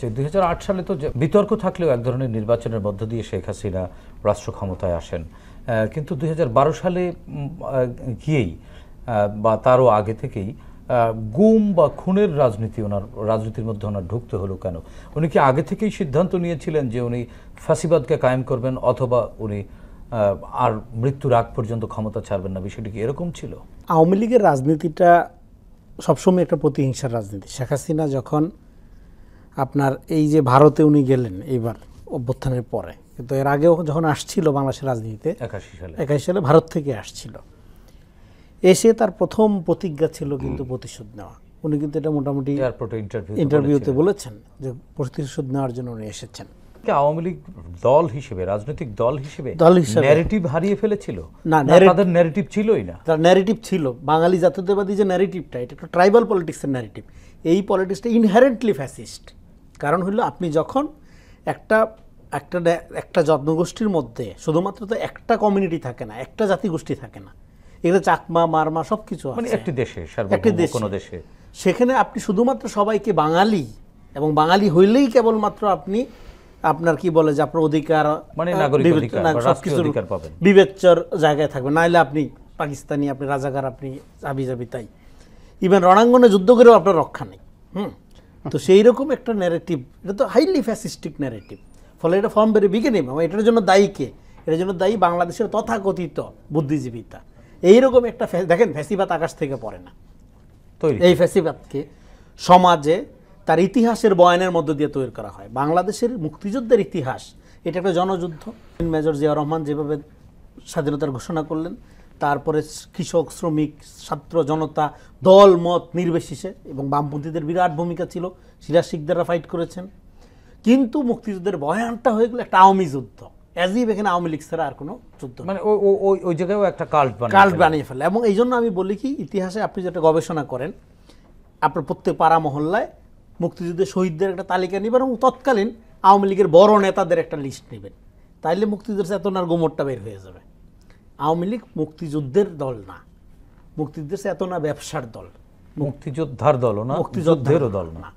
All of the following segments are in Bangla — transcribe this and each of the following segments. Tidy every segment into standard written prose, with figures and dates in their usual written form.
যে 2008 সালে তো বিতর্ক থাকলেও এক ধরনের নির্বাচনের মধ্য দিয়ে শেখ হাসিনা রাষ্ট্র ক্ষমতায় আসেন, কিন্তু 2012 সালে গিয়েই বা তারও আগে থেকেই গুম বা খুনের রাজনীতির মধ্যে ওনার ঢুকতে হলো কেন? উনি কি আগে থেকেই সিদ্ধান্ত নিয়েছিলেন যে উনি ফ্যাসিবাদকে কায়েম করবেন অথবা উনি আর মৃত্যুর আগ পর্যন্ত ক্ষমতা ছাড়বেন না, বিষয়টি কি এরকম ছিল? আওয়ামী লীগের রাজনীতিটা সবসময় একটা প্রতিহিংসার রাজনীতি। শেখ হাসিনা যখন আপনার এই যে ভারতে উনি গেলেন এইবার অভ্যুত্থানের পরে, কিন্তু এর আগেও যখন আসছিল বাংলাদেশের রাজনীতিতে 81 সালে ভারত থেকে আসছিল, এসে তার প্রথম প্রতিজ্ঞা ছিল কিন্তু প্রতিশোধ নেওয়া। উনি কিন্তু এটা মোটামুটি ইন্টারভিউতে বলেছেন যে প্রতিশোধ নেওয়ার জন্য উনি এসেছেন। আওয়ামী লীগ দল হিসেবে, রাজনৈতিক দল হিসেবে ন্যারেটিভ হারিয়ে ফেলেছিল না? তাদের ন্যারেটিভ ছিলই না। তার ন্যারেটিভ ছিল বাঙালি জাতীয়তাবাদী যে ন্যারেটিভটা, এটা একটা ট্রাইবাল পলিটিক্সের ন্যারেটিভ। এই পলিটিক্সটা ইনহেরেন্টলি ফ্যাসিস্ট। কারণ হলো আপনি যখন একটা জনগোষ্ঠীর মধ্যে শুধুমাত্র তো একটা কমিউনিটি থাকে না, একটা জাতিগোষ্ঠী থাকে না, এগুলো চাকমা মারমা সব কিছু আছে একটি দেশে, কোনো দেশে। সেখানে আপনি শুধুমাত্র সবাইকে বাঙালি এবং বাঙালি হইলেই কেবলমাত্র আপনি আপনার কি বলে যে আপনার অধিকার বিবেচ্যর জায়গায় থাকবে, নাহলে আপনি পাকিস্তানি, আপনি রাজাকার, আপনি আবিজাবি। তাই ইভেন রণাঙ্গনে যুদ্ধ করেও আপনার রক্ষা নেই। তো সেই রকম একটা ন্যারেটিভ, এটা তো হাইলি ফ্যাসিস্টিক ন্যারেটিভ। ফলে এটা ফর্ম ভেরি বিগিনিং। এটার জন্য দায়ী কে? এটার জন্য দায়ী বাংলাদেশের তথাকথিত বুদ্ধিজীবীতা। এইরকম একটা দেখেন, ফ্যাসিবাদ আকাশ থেকে পড়ে না। এই ফ্যাসিবাদকে সমাজে তার ইতিহাসের বয়ানের মধ্য দিয়ে তৈরি করা হয়। বাংলাদেশের মুক্তিযুদ্ধের ইতিহাস এটা একটা জনযুদ্ধ। মেজর জিয়া রহমান যেভাবে স্বাধীনতার ঘোষণা করলেন, তারপরে কৃষক, শ্রমিক, ছাত্র জনতা দল মত নির্বিশেষে, এবং বামপন্থীদের বিরাট ভূমিকা ছিল, সিরাজ শিকদাররা ফাইট করেছেন। কিন্তু মুক্তিযুদ্ধের বয়ানটা হয়ে গেল একটা আওয়ামী যুদ্ধ, অ্যাজিভ এখানে আওয়ামী লীগ ছাড়া আর কোনো যুদ্ধ, মানে ওই জায়গায়ও একটা কাল্ট বানিয়ে ফেলে। এবং এই জন্য আমি বলি কি, ইতিহাসে আপনি যেটা গবেষণা করেন, আপনার প্রত্যেক পাড়া মহল্লায় মুক্তিযুদ্ধের শহীদদের একটা তালিকা নেবেন এবং তৎকালীন আওয়ামী লীগের বড় নেতাদের একটা লিস্ট নেবেন, তাইলে মুক্তিযুদ্ধের চেতনার গোমরটা বের হয়ে যাবে। আওয়ামী লীগ মুক্তিযুদ্ধের দল না, মুক্তিযুদ্ধের চেতনা ব্যবসার দল, মুক্তিযোদ্ধার দলও না, মুক্তিযুদ্ধেরও দল না।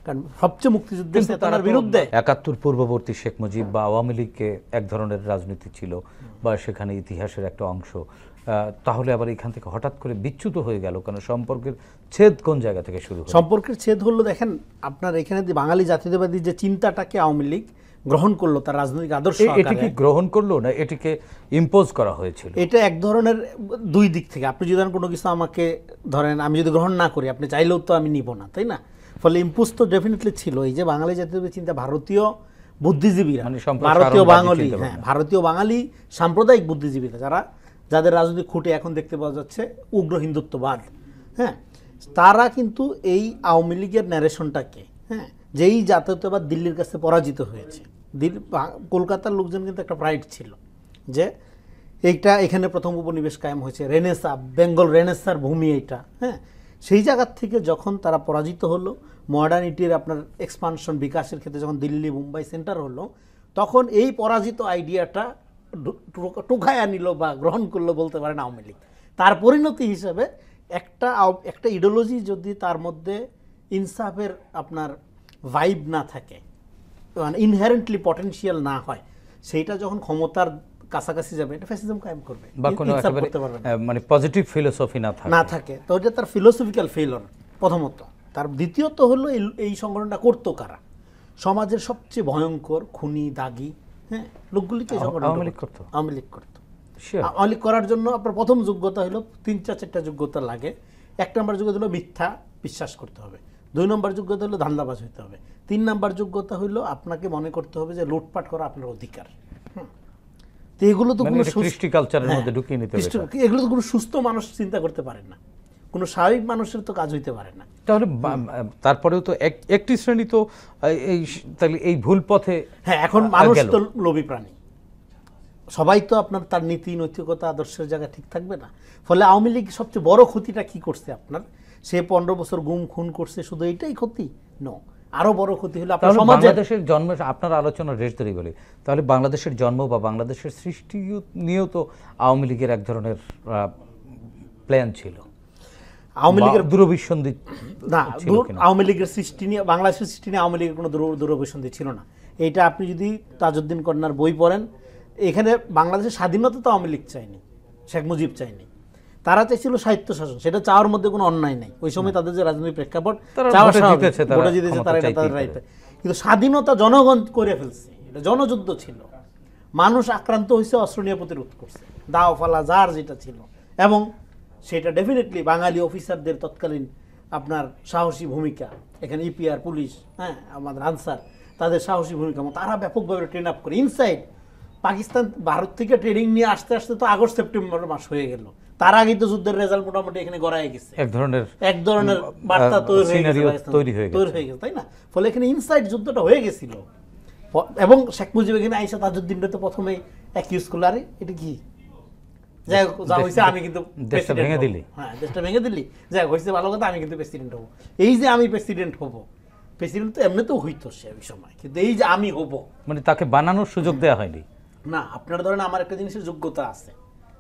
কারণ সবচেয়ে মুক্তিযুদ্ধের চেতনার বিরুদ্ধে 71 পূর্ববর্তী শেখ মুজিব বা আওয়ামী লীগকে এক ধরনের রাজনীতি ছিল বা সেখানে ইতিহাসের একটা অংশ, তাহলে আবার এখান থেকে হঠাৎ করে বিচ্যুত হয়ে গেল কারণ সম্পর্কের ছেদ কোন জায়গা থেকে শুরু হলো? সম্পর্কের ছেদ হলো, দেখেন আপনার এখানে বাঙালি জাতীয়তাবাদী যে চিন্তাটাকে আওয়ামী লীগ গ্রহণ করলো তার রাজনৈতিক আদর্শ, এটিকে গ্রহণ করলো না এটিকে ইম্পোজ করা হয়েছিল? এটা এক ধরনের দুই দিক থেকে। আপনি যদি কোনো কিছু আমাকে ধরেন, আমি যদি গ্রহণ না করি, আপনি চাইলেও তো আমি নিব না, তাই না? ফলে ইম্পোজ তো ডেফিনেটলি ছিল। এই যে বাঙালি জাতীয়তাবাদী চিন্তা, ভারতীয় বুদ্ধিজীবীরা, ভারতীয় বাঙালি, হ্যাঁ ভারতীয় বাঙালি সাম্প্রদায়িক বুদ্ধিজীবীরা, যাদের রাজনৈতিক খুঁটে এখন দেখতে পাওয়া যাচ্ছে উগ্র হিন্দুত্ববাদ, হ্যাঁ, তারা কিন্তু এই আওয়ামী লীগের ন্যারেশনটাকে, হ্যাঁ, যেই জাতীয়তাবাদ দিল্লির কাছে পরাজিত হয়েছে, কলকাতার লোকজন কিন্তু একটা প্রাইড ছিল যে এখানে প্রথম উপনিবেশ কায়েম হয়েছে, রেনেসা, বেঙ্গল রেনেসার ভূমি এইটা, হ্যাঁ। সেই জায়গার থেকে যখন তারা পরাজিত হলো, মডার্নিটির আপনার এক্সপানশন, বিকাশের ক্ষেত্রে যখন দিল্লি মুম্বাই সেন্টার হলো, তখন এই পরাজিত আইডিয়াটা টুকায়া নিল বা গ্রহণ করলো বলতে পারেন আওয়ামী লীগ। তার পরিণতি হিসেবে একটা ইডিওলজি যদি তার মধ্যে ইনসাফের আপনার ভাইব না থাকে, মানে ইনহেরেন্টলি পটেনশিয়াল না হয়, সেইটা যখন ক্ষমতার কাছাকাছি যাবে, এটা ফ্যাসিজম কায়েম করবে বা কোনো মানে পজিটিভ ফিলোসফি না থাকে, তো এটা তার ফিলোসফিক্যাল ফেইলিওর প্রথমত। তার দ্বিতীয়ত হলো এই সংগঠনটা করতো কারা? সমাজের সবচেয়ে ভয়ঙ্কর খুনি, দাগী, হ্যাঁ, লোকগুলিকে আওয়ামী লীগ করতো। আওয়ামী লীগ করার জন্য আপনার প্রথম যোগ্যতা হলো 3-4টা যোগ্যতা লাগে। 1 নম্বর যোগ্যতা হলো মিথ্যা বিশ্বাস করতে হবে, 2 নম্বর যোগ্যতা হলো ধান্দাবাজ হতে হবে, 3 নম্বর যোগ্যতা হলো আপনাকে মনে করতে হবে যে লুটপাট করা আপনার অধিকার। তো এগুলো তো কোনো কৃষ্টি কালচারের মধ্যে ঢুকিয়ে নিতে হবে, এগুলো তো কোনো সুস্থ মানুষ চিন্তা করতে পারেন না, কোনো স্বাভাবিক মানুষের তো কাজ হইতে পারে না। তাহলে তারপরেও তো একটি শ্রেণী তো তাহলে এই ভুল পথে, হ্যাঁ, এখন মানুষ তো লোভী প্রাণী, সবাই তো আপনার তার নীতি নৈতিকতা আদর্শের জায়গা ঠিক থাকবে না। ফলে আওয়ামী লীগ সবচেয়ে বড় ক্ষতিটা কি করছে আপনার? সে 15 বছর গুম খুন করছে, শুধু এইটাই ক্ষতি? নো, আরো বড় ক্ষতি হলো আপনার বাংলাদেশের জন্ম। আপনার আলোচনার রেশ ধরে বলি, তাহলে বাংলাদেশের জন্ম বা বাংলাদেশের সৃষ্টি নিয়েও তো আওয়ামী লীগের এক ধরনের প্ল্যান ছিল। আওয়ামী লীগের দূরভিসন্ধি না, ছিল কিনা? আওয়ামী লীগের সৃষ্টি নিয়ে, বাংলাদেশের সৃষ্টি নিয়ে আওয়ামী লীগের কোনো দূরভিসন্ধি ছিল না। এইটা আপনি যদি তাজউদ্দিন কন্যার বই পড়েন, এখানে বাংলাদেশের স্বাধীনতা তো আওয়ামী লীগ চায়নি, শেখ মুজিব চায়নি, তারা চাইছিল সাহিত্য শাসন। সেটা চাওয়ার মধ্যে কোনো অন্যায় নাই, ওই সময় তাদের যে রাজনৈতিক প্রেক্ষাপট, চাওয়া স্বাভাবিক, ভোটে জিতেছে তারা, এটা তাদের রাইট। কিন্তু স্বাধীনতা জনগণ করে ফেলছে, এটা জনযুদ্ধ ছিল, মানুষ আক্রান্ত হয়েছে, অস্ত্র নিয়ে প্রতিরোধ করছে, দাও ফালা যার যেটা ছিল। এবং সেটা ডেফিনেটলি বাঙালি অফিসারদের তৎকালীন আপনার সাহসী ভূমিকা, এখানে ইপিআর পুলিশ, হ্যাঁ আমাদের আনসার, তাদের সাহসী ভূমিকা, তারা ব্যাপকভাবে ট্রেন আপ করে ইনসাইড পাকিস্তান। ভারত থেকে ট্রেনিং নিয়ে আসতে আসতে তো আগস্ট সেপ্টেম্বর মাস হয়ে গেল, তার আগেই তো যুদ্ধের রেজাল্ট মোটামুটি এখানে গড়ায় গেছে, এক ধরনের বার্তা তৈরি হয়ে গেছে, তাই না? ফলে এখানে ইনসাইড যুদ্ধটা হয়ে গেছিল। এবং শেখ মুজিব এখানে আইসা তাজউদ্দিনটা তো প্রথমেই অ্যাকিউজ করলো, আরে এটা কি, যাই হোক যা হয়েছে আমি কিন্তু দেশটা ভেঙে দিলি, হ্যাঁ দেশটা ভেঙে দিলি, যাই হোক হয়েছে ভালো কথা, আমি কিন্তু প্রেসিডেন্ট হবো। এই যে আমি প্রেসিডেন্ট হবো, প্রেসিডেন্ট তো এমনিতেও হইতো সে ওই সময়, কিন্তু এই যে আমি হবো, মানে তাকে বানানোর সুযোগ দেওয়া হয়নি। না, আপনার ধরেন আমার একটা জিনিসের যোগ্যতা আছে,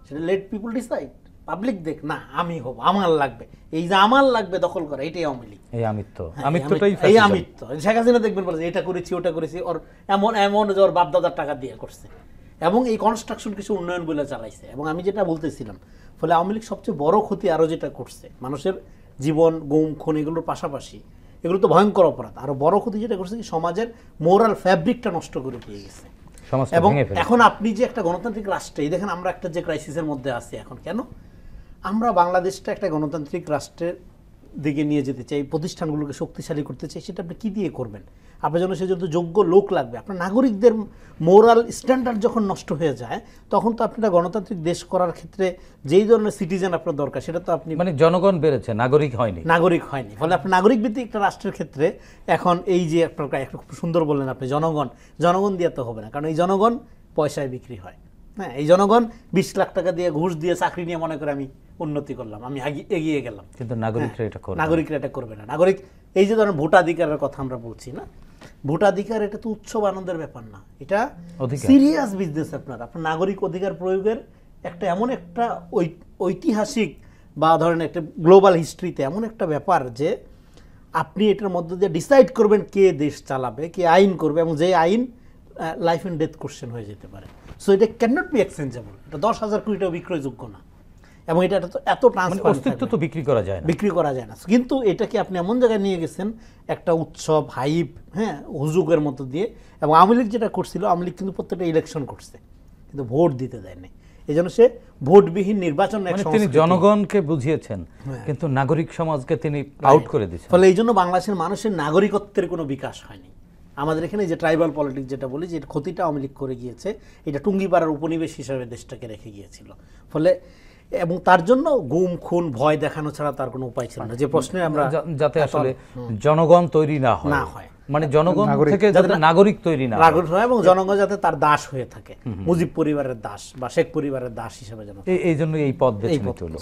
সেটা লেট পিপল ডিসাইড, পাবলিক দেখ, না আমি হব, আমার লাগবে, এই যে আমার লাগবে দখল করা, এটাই আওয়ামী লীগ, এই আমিত্ব, আমিত্বটাই এই আমিত্ব। শেখ হাসিনা দেখবেন বলে এটা করেছি ওটা করেছি, ওর এমন এমন যে ওর বাপদাদার টাকা দিয়ে করছে, এবং এই কনস্ট্রাকশন কিছু উন্নয়ন বলে চালাইছে। এবং আমি যেটা বলতেছিলাম, ফলে আওয়ামী লীগ সবচেয়ে বড় ক্ষতি আরও যেটা করছে, মানুষের জীবন গুম খুন এগুলোর পাশাপাশি, এগুলো তো ভয়ঙ্কর অপরাধ, আরও বড় ক্ষতি যেটা করছে কি সমাজের মোরাল ফ্যাব্রিকটা নষ্ট করে দিয়ে গেছে। এবং এখন আপনি যে একটা গণতান্ত্রিক রাষ্ট্রে, এই দেখেন আমরা একটা যে ক্রাইসিসের মধ্যে আছি এখন, কেন আমরা বাংলাদেশটা একটা গণতান্ত্রিক রাষ্ট্রের দিকে নিয়ে যেতে চাই, প্রতিষ্ঠানগুলোকে শক্তিশালী করতে চাই, সেটা আপনি কী দিয়ে করবেন? আপনার জন্য সেজন্য যোগ্য লোক লাগবে। আপনার নাগরিকদের মোরাল স্ট্যান্ডার্ড যখন নষ্ট হয়ে যায়, তখন তো আপনি একটা গণতান্ত্রিক দেশ করার ক্ষেত্রে যেই ধরনের সিটিজেন আপনার দরকার, সেটা তো আপনি, মানে জনগণ বেড়েছে, নাগরিক হয়নি। ফলে আপনি নাগরিক ভিত্তিক একটা রাষ্ট্রের ক্ষেত্রে এখন এই যে একটা খুব সুন্দর বললেন আপনি, জনগণ দিয়ে তো হবে না, কারণ এই জনগণ পয়সায় বিক্রি হয়। হ্যাঁ, এই জনগণ 20 লাখ টাকা দিয়ে ঘুষ দিয়ে চাকরি নিয়ে মনে করে আমি উন্নতি করলাম, আমি এগিয়ে গেলাম, কিন্তু নাগরিকরা এটা করবে না। নাগরিক, এই যে ধরেন ভোটাধিকারের কথা আমরা বলছি না, ভোটাধিকার এটা তো উৎসব আনন্দের ব্যাপার না, এটা সিরিয়াস বিজনেস। আপনার নাগরিক অধিকার প্রয়োগের একটা এমন একটা ঐতিহাসিক বা ধরেন একটা গ্লোবাল হিস্ট্রিতে এমন একটা ব্যাপার যে আপনি এটার মধ্য দিয়ে ডিসাইড করবেন কে দেশ চালাবে, কে আইন করবে, এবং যে আইন লাইফ অ্যান্ড ডেথ কোশ্চেন হয়ে যেতে পারে। সো এটা ক্যান নট বি এক্সচেঞ্জেবল, এটা 10,000 কোটি টাকা বিক্রয়যোগ্য না, এবং এটা এত ট্রান্সপারেন্ট, অস্তিত্ব তো বিক্রি করা যায় না। কিন্তু এটাকে আপনি এমন জায়গায় নিয়ে গেছেন, একটা উৎসব হাইপ, হ্যাঁ হুজুগের মতো দিয়ে। এবং আওয়ামী লীগ যেটা করছিল, আওয়ামী লীগ কিন্তু প্রত্যেকটা ইলেকশন করছে, কিন্তু ভোট দিতে দেয়নি, এই জন্য সে ভোটবিহীন নির্বাচন, তিনি জনগণকে বুঝিয়েছেন কিন্তু নাগরিক সমাজকে তিনি আউট করে দিয়েছেন। ফলে এই জন্য বাংলাদেশের মানুষের নাগরিকত্বের কোনো বিকাশ হয়নি। আমাদের এখানে যে ট্রাইবাল পলিটিক্স যেটা বলি, যে ক্ষতিটা আওয়ামী লীগ করে গিয়েছে, এটা টুঙ্গিপাড়ার উপনিবেশ হিসাবে দেশটাকে রেখে গিয়েছিল। ফলে এবং তার জন্য গুম খুন ভয় দেখানো ছাড়া তার কোনো উপায় ছিল না। যে প্রশ্নে আমরা, যাতে আসলে জনগণ তৈরি না হয়, মানে জনগণ থেকে যাতে নাগরিক তৈরি না হয়, এবং জনগণ যাতে তার দাস হয়ে থাকে, মুজিব পরিবারের দাস বা শেখ পরিবারের দাস হিসেবে যেন। এই জন্য এই পদ বেছে নিতে হলো।